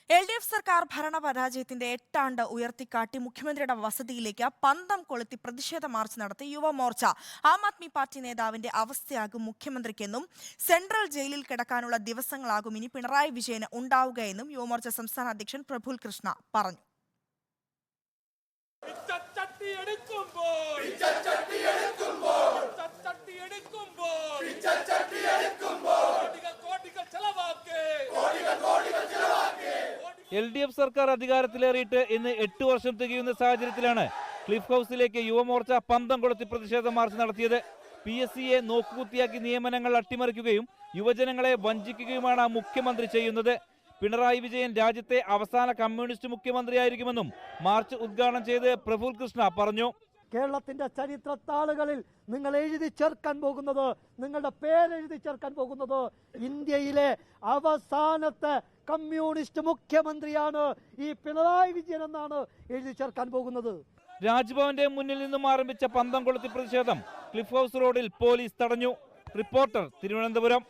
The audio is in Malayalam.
LDF സർക്കാർ ഭരണപരാജയത്തിന്റെ 8 ആണ്ട് ഉയർത്തിക്കാട്ടി മുഖ്യമന്ത്രിയുടെ വസതിയിലേക്ക് പന്തം കൊളുത്തി പ്രതിഷേധ മാർച്ച് നടത്തി യുവമോർച്ച. ആം ആദ്മി പാർട്ടി നേതാവിന്റെ അവസ്ഥയാകും മുഖ്യമന്ത്രിക്കെന്നും സെൻട്രൽ ജയിലിൽ കിടക്കാനുള്ള ദിവസങ്ങളാകും ഇനി പിണറായി വിജയന് ഉണ്ടാവുകയെന്നും യുവമോർച്ച സംസ്ഥാന അധ്യക്ഷൻ പ്രഫുൽ കൃഷ്ണ പറഞ്ഞു. LDF സർക്കാർ അധികാരത്തിലേറിയിട്ട് ഇന്ന് 8 വർഷം തികയുന്ന സാഹചര്യത്തിലാണ് ക്ലിഫ് ഹൗസിലേക്ക് യുവമോർച്ച പന്തം കൊളുത്തി പ്രതിഷേധ മാർച്ച് നടത്തിയത്. PSCയെ നോക്കുകുത്തിയാക്കി നിയമനങ്ങൾ അട്ടിമറിക്കുകയും യുവജനങ്ങളെ വഞ്ചിക്കുകയുമാണ് മുഖ്യമന്ത്രി ചെയ്യുന്നത്. പിണറായി വിജയൻ രാജ്യത്തെ അവസാന കമ്മ്യൂണിസ്റ്റ് മുഖ്യമന്ത്രിയായിരിക്കുമെന്നും മാർച്ച് ഉദ്ഘാടനം ചെയ്ത് പ്രഫുൽ കൃഷ്ണ പറഞ്ഞു. കേരളത്തിന്റെ ചരിത്രത്താളുകളിൽ നിങ്ങൾ എഴുതി ചേർക്കാൻ പോകുന്നത്, നിങ്ങളുടെ പേരെഴുതി ചേർക്കാൻ പോകുന്നത് ഇന്ത്യയിലെ അവസാനത്തെ കമ്മ്യൂണിസ്റ്റ് മുഖ്യമന്ത്രിയാണ് ഈ പിണറായി വിജയൻ എന്നാണ് എഴുതി ചേർക്കാൻ പോകുന്നത്. രാജ്ഭവന്റെ മുന്നിൽ നിന്നും ആരംഭിച്ച പന്തം കൊളുത്തി പ്രതിഷേധം ക്ലിഫ് ഹൗസ് റോഡിൽ പോലീസ് തടഞ്ഞു. റിപ്പോർട്ടർ, തിരുവനന്തപുരം.